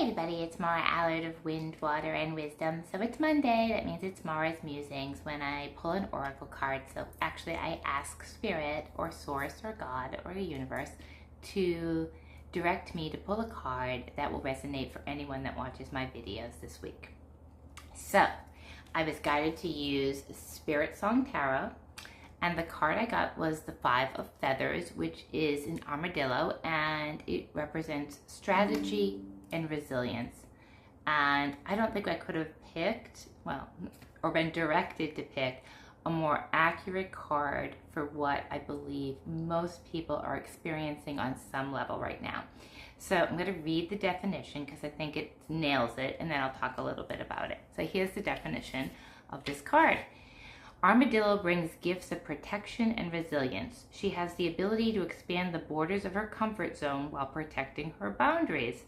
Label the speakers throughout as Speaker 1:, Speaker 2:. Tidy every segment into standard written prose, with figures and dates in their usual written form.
Speaker 1: everybody, it's Maura Allard of Wind, Water, and Wisdom. So it's Monday, that means it's Maura's Musings when I pull an oracle card. So actually I ask Spirit or Source or God or the universe to direct me to pull a card that will resonate for anyone that watches my videos this week. So I was guided to use Spirit Song Tarot, and the card I got was the Five of Feathers, which is an armadillo, and it represents strategy and resilience. And I don't think I could have picked, or been directed to pick a more accurate card for what I believe most people are experiencing on some level right now. So I'm going to read the definition because I think it nails it, and then I'll talk a little bit about it. So here's the definition of this card. Armadillo brings gifts of protection and resilience. She has the ability to expand the borders of her comfort zone while protecting her boundaries.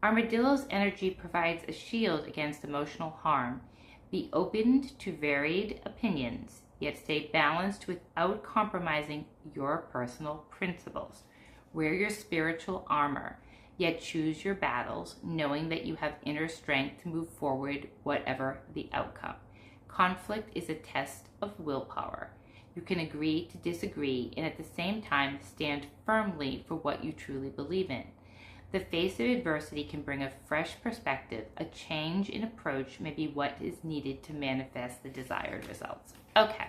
Speaker 1: Armadillo's energy provides a shield against emotional harm. Be open to varied opinions, yet stay balanced without compromising your personal principles. Wear your spiritual armor, yet choose your battles, knowing that you have inner strength to move forward whatever the outcome. Conflict is a test of willpower. You can agree to disagree and at the same time stand firmly for what you truly believe in. The face of adversity can bring a fresh perspective. A change in approach may be what is needed to manifest the desired results. Okay,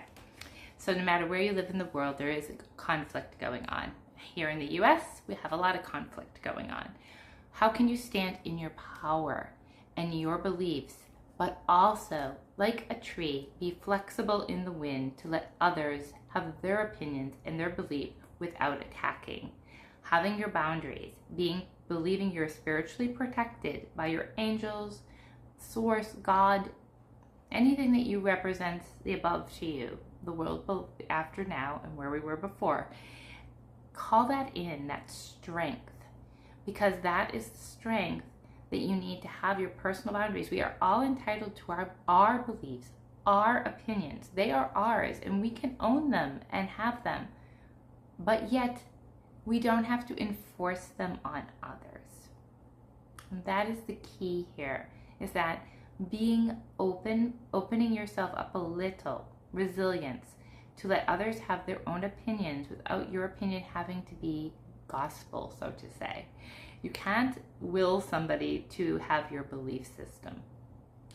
Speaker 1: so no matter where you live in the world, there is conflict going on. Here in the US, we have a lot of conflict going on. How can you stand in your power and your beliefs, but also, like a tree, be flexible in the wind to let others have their opinions and their belief without attacking? Having your boundaries, believing you're spiritually protected by your angels, source, God, anything that you represents the above to you, the world after now and where we were before. Call that in, that strength, because that is the strength that you need to have your personal boundaries. We are all entitled to our beliefs, our opinions. They are ours, and we can own them and have them. But yet, we don't have to enforce them on others. And that is the key here, is that being open, opening yourself up a little, resilience, to let others have their own opinions without your opinion having to be gospel, so to say. You can't will somebody to have your belief system.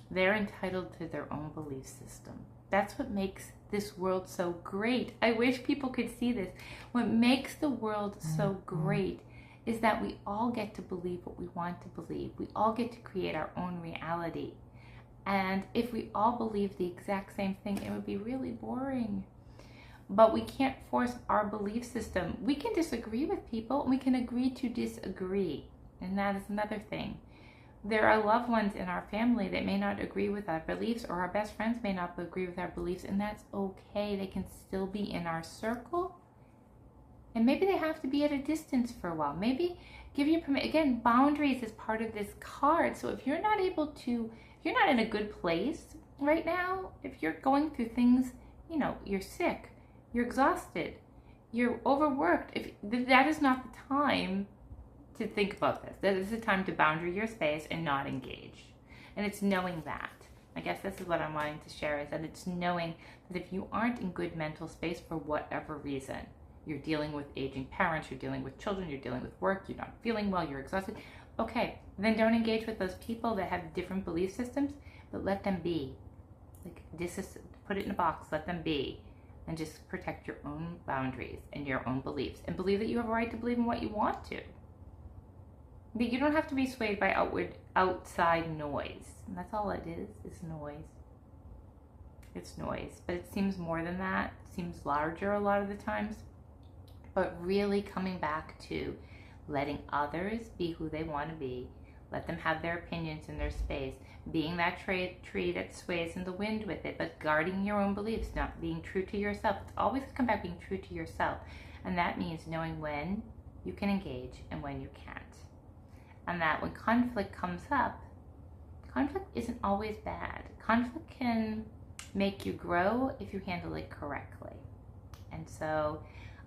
Speaker 1: They're entitled to their own belief system. That's what makes this world so great. I wish people could see this. What makes the world so great is that we all get to believe what we want to believe. We all get to create our own reality. And if we all believe the exact same thing, it would be really boring. But we can't force our belief system. We can disagree with people, and we can agree to disagree. And that is another thing. There are loved ones in our family that may not agree with our beliefs, or our best friends may not agree with our beliefs, and that's okay. They can still be in our circle. And maybe they have to be at a distance for a while. Maybe give you permission. Again, boundaries is part of this card. So if you're not able to, if you're not in a good place right now, if you're going through things, you're sick, you're exhausted, you're overworked, that is not the time to think about this. That is the time to boundary your space and not engage. And it's knowing that. I guess this is what I'm wanting to share, is that it's knowing that if you aren't in good mental space for whatever reason, you're dealing with aging parents, you're dealing with children, you're dealing with work, you're not feeling well, you're exhausted, okay, then don't engage with those people that have different belief systems, but let them be. Put it in a box, let them be. And just protect your own boundaries and your own beliefs, and believe that you have a right to believe in what you want to. But you don't have to be swayed by outside noise. And that's all it is noise. It's noise. But it seems more than that. It seems larger a lot of the times. But really coming back to letting others be who they want to be. Let them have their opinions in their space. Being that tree that sways in the wind with it, but guarding your own beliefs, not being true to yourself. It's always come back being true to yourself. And that means knowing when you can engage and when you can't. And that when conflict comes up, conflict isn't always bad. Conflict can make you grow if you handle it correctly. And so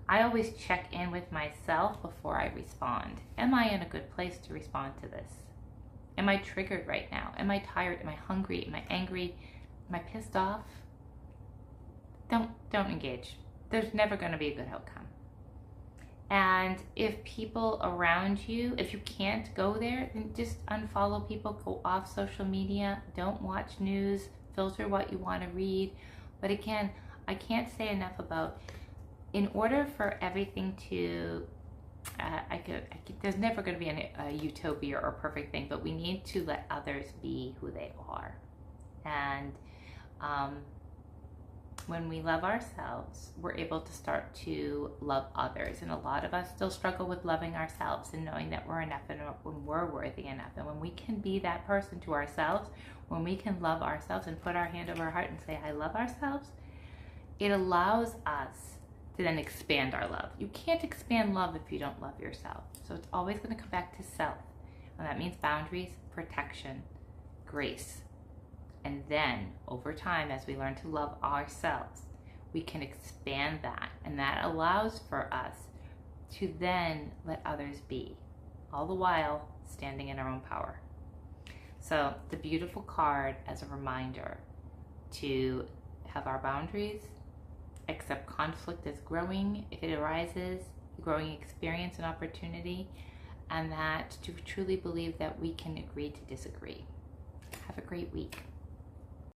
Speaker 1: I always check in with myself before I respond. Am I in a good place to respond to this? Am I triggered right now? Am I tired? Am I hungry? Am I angry? Am I pissed off? Don't engage. There's never going to be a good outcome. And if people around you, if you can't go there, then just unfollow people, go off social media, don't watch news, filter what you want to read. But again, I can't say enough about, in order for everything to, there's never going to be a utopia or perfect thing, but we need to let others be who they are. And when we love ourselves, we're able to start to love others. And a lot of us still struggle with loving ourselves and knowing that we're enough and when we're worthy enough. And when we can be that person to ourselves, when we can love ourselves and put our hand over our heart and say, I love ourselves, it allows us to then expand our love. You can't expand love if you don't love yourself. So it's always going to come back to self. And that means boundaries, protection, grace. And then over time, as we learn to love ourselves, we can expand that. And that allows for us to then let others be, all the while standing in our own power. So the beautiful card as a reminder to have our boundaries, accept conflict as growing if it arises, growing experience and opportunity, and that to truly believe that we can agree to disagree. Have a great week.